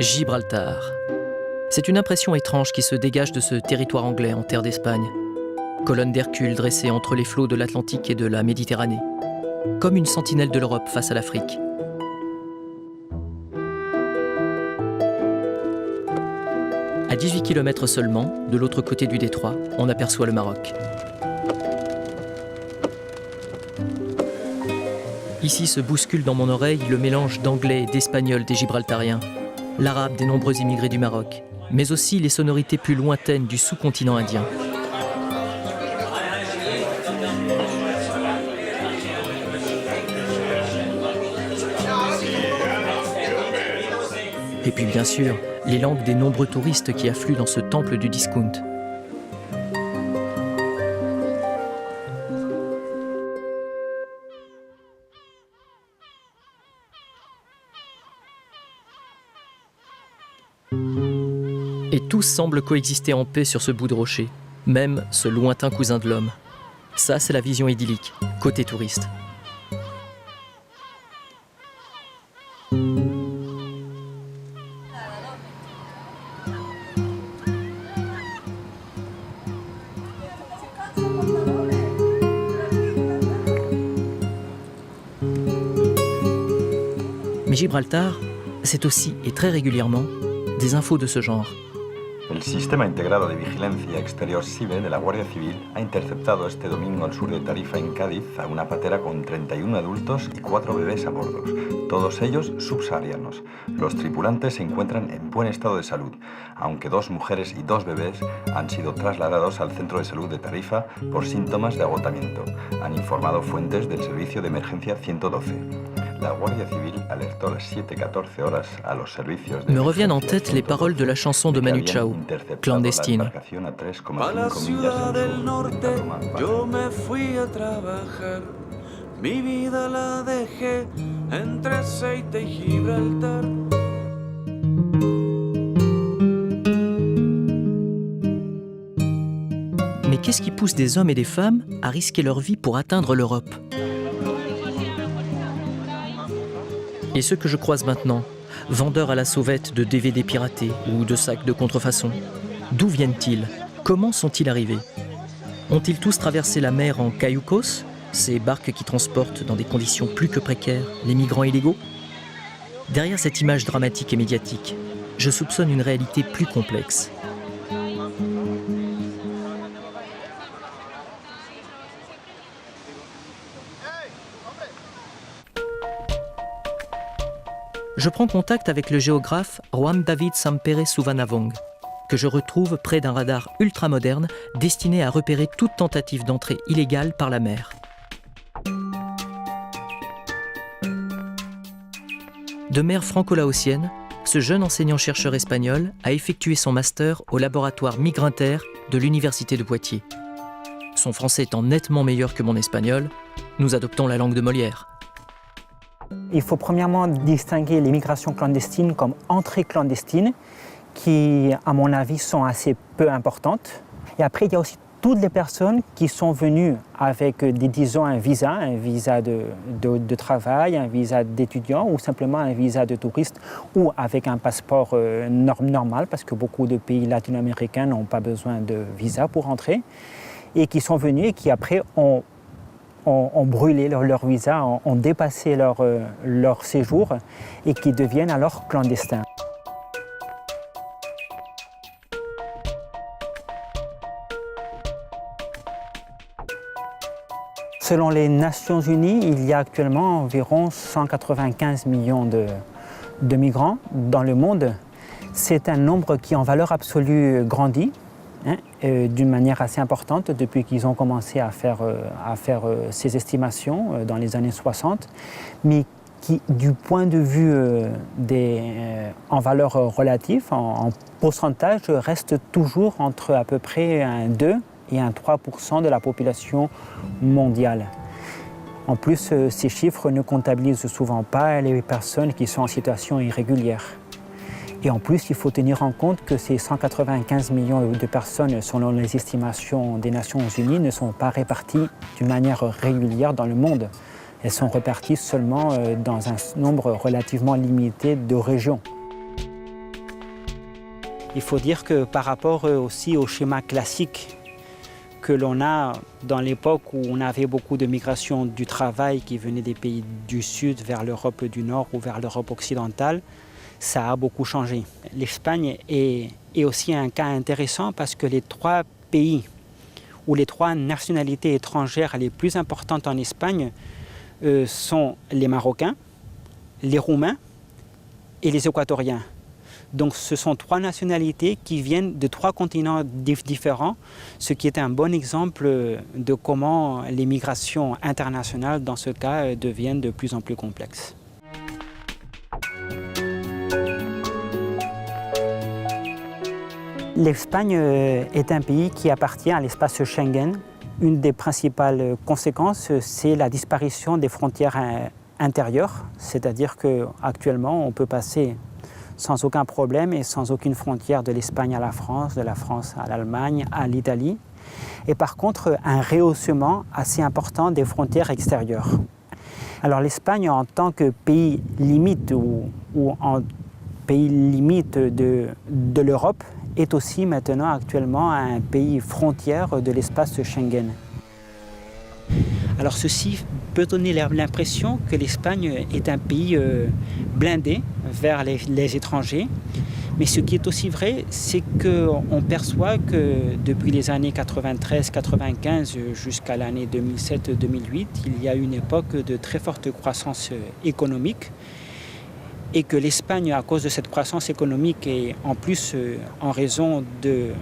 Gibraltar. C'est une impression étrange qui se dégage de ce territoire anglais en terre d'Espagne. Colonne d'Hercule dressée entre les flots de l'Atlantique et de la Méditerranée. Comme une sentinelle de l'Europe face à l'Afrique. À 18 km seulement, de l'autre côté du détroit, on aperçoit le Maroc. Ici se bouscule dans mon oreille le mélange d'anglais et d'espagnol des Gibraltariens, l'arabe des nombreux immigrés du Maroc, mais aussi les sonorités plus lointaines du sous-continent indien. Et puis bien sûr, les langues des nombreux touristes qui affluent dans ce temple du discount. Et tous semblent coexister en paix sur ce bout de rocher, même ce lointain cousin de l'homme. Ça, c'est la vision idyllique, côté touriste. Mais Gibraltar, c'est aussi, et très régulièrement, des infos de ce genre. El Sistema Integrado de Vigilancia Exterior SIVE de la Guardia Civil ha interceptado este domingo al sur de Tarifa, en Cádiz, a una patera con 31 adultos y 4 bebés a bordo, todos ellos subsaharianos. Los tripulantes se encuentran en buen estado de salud, aunque 2 mujeres y 2 bebés han sido trasladados al centro de salud de Tarifa por síntomas de agotamiento, han informado fuentes del servicio de emergencia 112. La Guardia Civil alertó a las 7:14 horas a los servicios de... Me reviennent en tête les paroles de la chanson de Manu Chao, Clandestine. A la ciudad del norte yo me fui a trabajar. Mi vida la dejé entre Ceuta y Gibraltar. Mais qu'est-ce qui pousse des hommes et des femmes à risquer leur vie pour atteindre l'Europe ? Et ceux que je croise maintenant, vendeurs à la sauvette de DVD piratés ou de sacs de contrefaçon, d'où viennent-ils ? Comment sont-ils arrivés ? Ont-ils tous traversé la mer en cayucos, ces barques qui transportent dans des conditions plus que précaires les migrants illégaux ? Derrière cette image dramatique et médiatique, je soupçonne une réalité plus complexe. Je prends contact avec le géographe Juan David Sampere Suvanavong, que je retrouve près d'un radar ultramoderne destiné à repérer toute tentative d'entrée illégale par la mer. De mère franco-laotienne, ce jeune enseignant-chercheur espagnol a effectué son master au laboratoire Migrinter de l'Université de Poitiers. Son français étant nettement meilleur que mon espagnol, nous adoptons la langue de Molière. Il faut premièrement distinguer les migrations clandestines comme entrées clandestines qui, à mon avis, sont assez peu importantes. Et après, il y a aussi toutes les personnes qui sont venues avec, disons, un visa de travail, un visa d'étudiant ou simplement un visa de touriste ou avec un passeport normal parce que beaucoup de pays latino-américains n'ont pas besoin de visa pour entrer et qui sont venus et qui après ont brûlé leur visa, ont dépassé leur séjour et qui deviennent alors clandestins. Selon les Nations Unies, il y a actuellement environ 195 millions de migrants dans le monde. C'est un nombre qui en valeur absolue grandit. D'une manière assez importante depuis qu'ils ont commencé à faire ces estimations dans les années 60, mais qui, du point de vue en valeur relative, en pourcentage, reste toujours entre à peu près un 2 et un 3% de la population mondiale. En plus, ces chiffres ne comptabilisent souvent pas les personnes qui sont en situation irrégulière. Et en plus, il faut tenir en compte que ces 195 millions de personnes, selon les estimations des Nations Unies, ne sont pas réparties d'une manière régulière dans le monde. Elles sont réparties seulement dans un nombre relativement limité de régions. Il faut dire que par rapport aussi au schéma classique que l'on a dans l'époque où on avait beaucoup de migration du travail qui venait des pays du Sud vers l'Europe du Nord ou vers l'Europe occidentale, ça a beaucoup changé. L'Espagne est aussi un cas intéressant parce que les 3 pays ou les 3 nationalités étrangères les plus importantes en Espagne sont les Marocains, les Roumains et les Équatoriens. Donc ce sont 3 nationalités qui viennent de 3 continents différents, ce qui est un bon exemple de comment les migrations internationales, dans ce cas, deviennent de plus en plus complexes. L'Espagne est un pays qui appartient à l'espace Schengen. Une des principales conséquences, c'est la disparition des frontières intérieures, c'est-à-dire qu'actuellement, on peut passer sans aucun problème et sans aucune frontière de l'Espagne à la France, de la France à l'Allemagne, à l'Italie. Et par contre, un rehaussement assez important des frontières extérieures. Alors l'Espagne, en tant que pays limite ou en pays limite de l'Europe, est aussi maintenant actuellement un pays frontière de l'espace Schengen. Alors ceci peut donner l'impression que l'Espagne est un pays blindé vers les étrangers. Mais ce qui est aussi vrai, c'est qu'on perçoit que depuis les années 93-95 jusqu'à l'année 2007-2008, il y a une époque de très forte croissance économique et que l'Espagne, à cause de cette croissance économique et en plus en raison de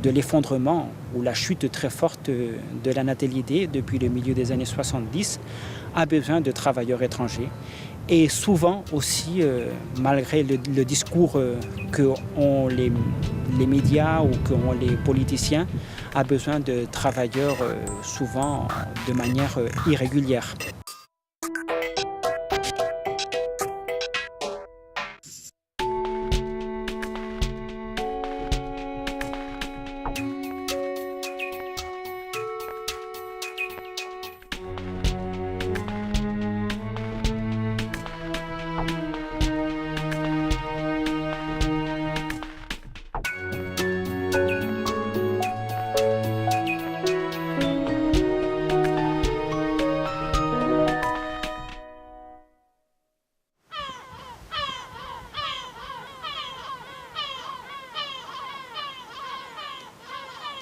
l'effondrement ou la chute très forte de la natalité depuis le milieu des années 70, a besoin de travailleurs étrangers. Et souvent aussi, malgré le discours qu'ont les médias ou qu'ont les politiciens, a besoin de travailleurs souvent de manière irrégulière.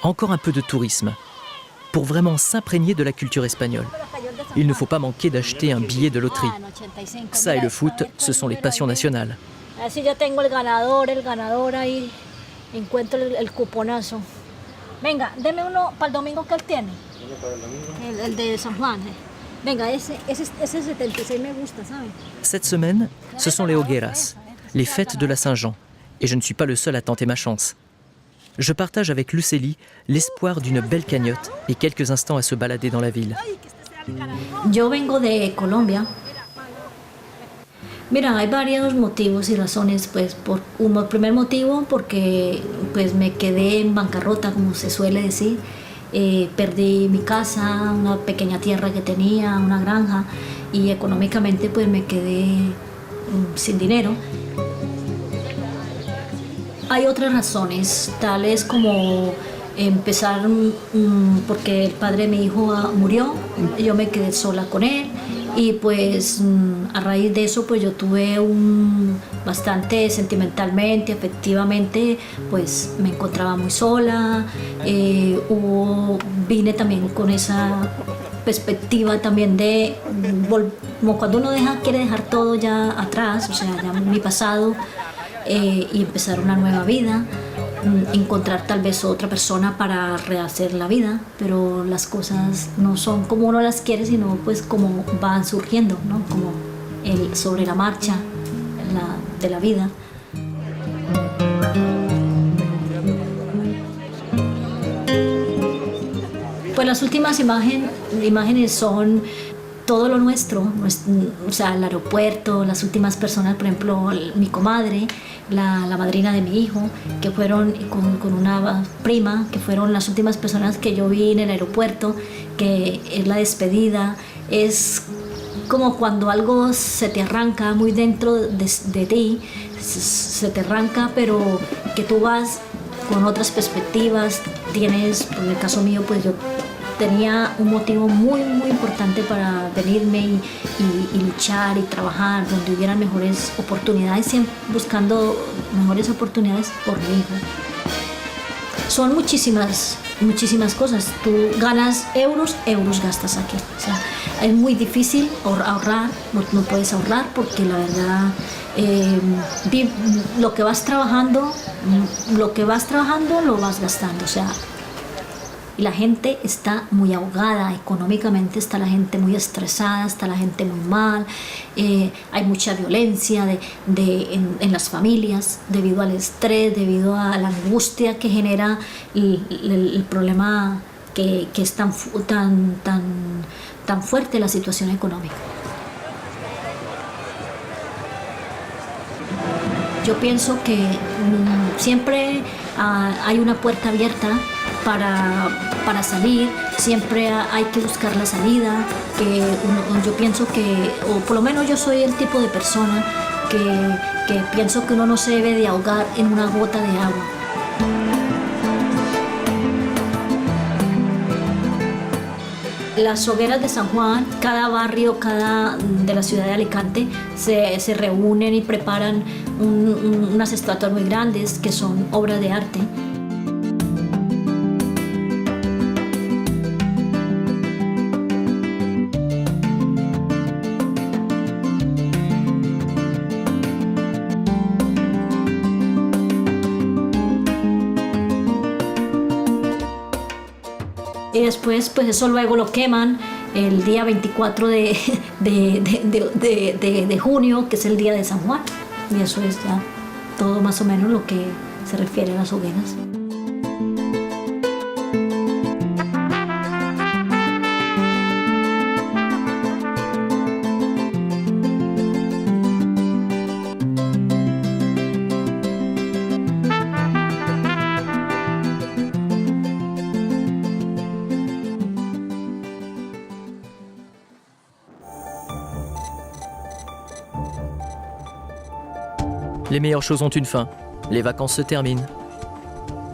Encore un peu de tourisme, pour vraiment s'imprégner de la culture espagnole. Il ne faut pas manquer d'acheter un billet de loterie. Ça et le foot, ce sont les passions nationales. Así ya tengo el ganador ahí, encuentro el cuponazo. Venga, deme uno para el domingo que él tiene. El de San Juan. Venga, ese 76 me gusta, ¿sabe? Cette semaine, ce sont les hogueras, les fêtes de la Saint-Jean. Et je ne suis pas le seul à tenter ma chance. Je partage avec Lucélie l'espoir d'une belle cagnotte et quelques instants à se balader dans la ville. Yo vengo de Colombia. Mira, hay varios motivos y razones, pues, el primer motivo porque pues me quedé en bancarrota, como se suele decir. Perdí mi casa, una pequeña tierra que tenía, una granja, y económicamente pues me quedé sin dinero. Hay otras razones, tales como empezar porque el padre de mi hijo murió, yo me quedé sola con él y pues a raíz de eso pues yo tuve bastante sentimentalmente, afectivamente, pues me encontraba muy sola, vine también con esa perspectiva también de como cuando uno quiere dejar todo ya atrás, o sea, ya mi pasado, y empezar una nueva vida, encontrar tal vez otra persona para rehacer la vida, pero las cosas no son como uno las quiere, sino pues como van surgiendo, ¿no? Como sobre la marcha de la vida. Pues las últimas imágenes son todo lo nuestro, o sea, el aeropuerto, las últimas personas, por ejemplo, mi comadre, la madrina de mi hijo, que fueron con una prima, que fueron las últimas personas que yo vi en el aeropuerto, que es la despedida, es como cuando algo se te arranca muy dentro de ti, se te arranca, pero que tú vas con otras perspectivas, tienes, en el caso mío, pues yo tenía un motivo muy importante para venirme y luchar y trabajar donde hubiera mejores oportunidades, siempre buscando mejores oportunidades por mi hijo. Son muchísimas cosas. Tú ganas euros gastas aquí. O sea, es muy difícil ahorrar, no puedes ahorrar porque la verdad lo que vas trabajando lo vas gastando. O sea, y la gente está muy ahogada económicamente, está la gente muy estresada, está la gente muy mal, hay mucha violencia en las familias debido al estrés, debido a la angustia que genera el problema que es tan fuerte la situación económica. Yo pienso que siempre hay una puerta abierta para salir, siempre hay que buscar la salida, yo pienso que, o por lo menos yo soy el tipo de persona que pienso que uno no se debe de ahogar en una gota de agua. Las hogueras de San Juan, cada barrio, de la ciudad de Alicante se reúnen y preparan unas estatuas muy grandes que son obras de arte. Y después, pues eso luego lo queman el día 24 de junio, que es el día de San Juan. Y eso es ya todo más o menos lo que se refiere a las hogueras. Les meilleures choses ont une fin. Les vacances se terminent.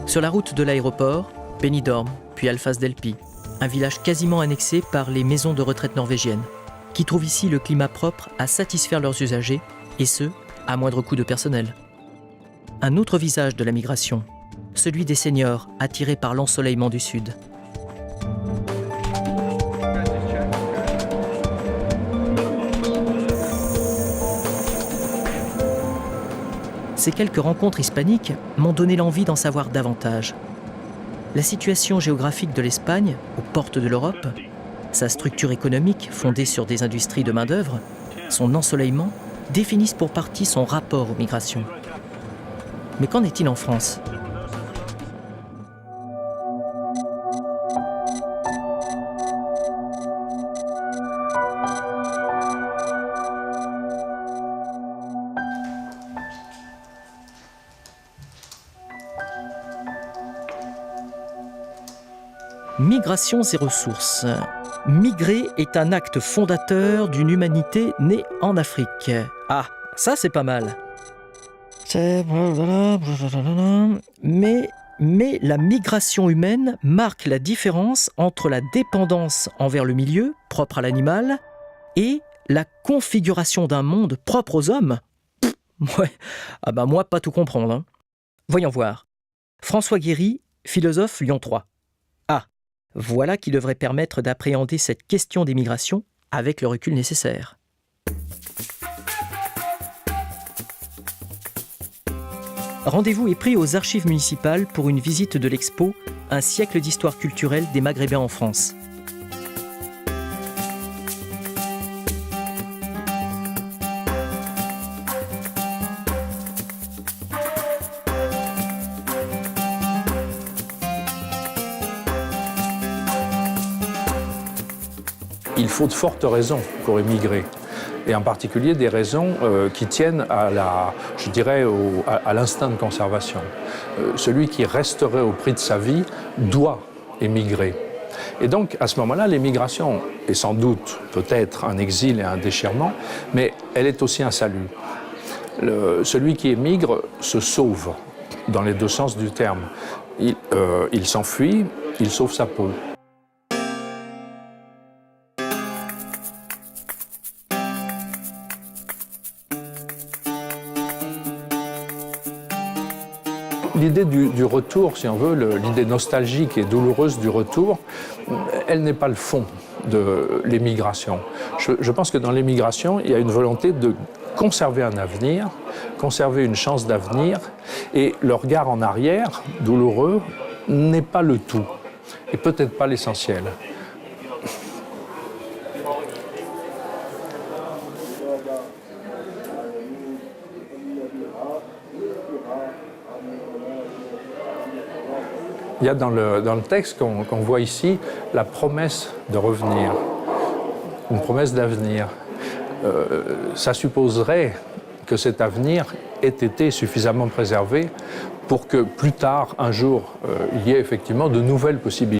Sur la route de l'aéroport, Benidorm, puis Alphas Delpi, un village quasiment annexé par les maisons de retraite norvégiennes, qui trouvent ici le climat propre à satisfaire leurs usagers, et ce, à moindre coût de personnel. Un autre visage de la migration, celui des seniors attirés par l'ensoleillement du Sud. Ces quelques rencontres hispaniques m'ont donné l'envie d'en savoir davantage. La situation géographique de l'Espagne, aux portes de l'Europe, sa structure économique fondée sur des industries de main-d'œuvre, son ensoleillement, définissent pour partie son rapport aux migrations. Mais qu'en est-il en France ? Migrations et ressources. Migrer est un acte fondateur d'une humanité née en Afrique. Ah, ça c'est pas mal. Mais la migration humaine marque la différence entre la dépendance envers le milieu, propre à l'animal, et la configuration d'un monde propre aux hommes. Ouais, ah bah moi pas tout comprendre. Hein. Voyons voir. François Guéry, philosophe Lyon 3. Voilà qui devrait permettre d'appréhender cette question des migrations avec le recul nécessaire. Rendez-vous est pris aux archives municipales pour une visite de l'expo « Un siècle d'histoire culturelle des Maghrébins en France ». Il faut de fortes raisons pour émigrer, et en particulier des raisons qui tiennent à l'instinct de conservation. Celui qui resterait au prix de sa vie doit émigrer. Et donc, à ce moment-là, l'émigration est sans doute, peut-être, un exil et un déchirement, mais elle est aussi un salut. Celui qui émigre se sauve, dans les deux sens du terme. Il s'enfuit, il sauve sa peau. L'idée du retour, si on veut, l'idée nostalgique et douloureuse du retour, elle n'est pas le fond de l'émigration. Je pense que dans l'émigration, il y a une volonté de conserver un avenir, conserver une chance d'avenir, et le regard en arrière, douloureux, n'est pas le tout, et peut-être pas l'essentiel. Il y a dans le texte qu'on voit ici la promesse de revenir, une promesse d'avenir. Ça supposerait que cet avenir ait été suffisamment préservé pour que plus tard, un jour, il y ait effectivement de nouvelles possibilités.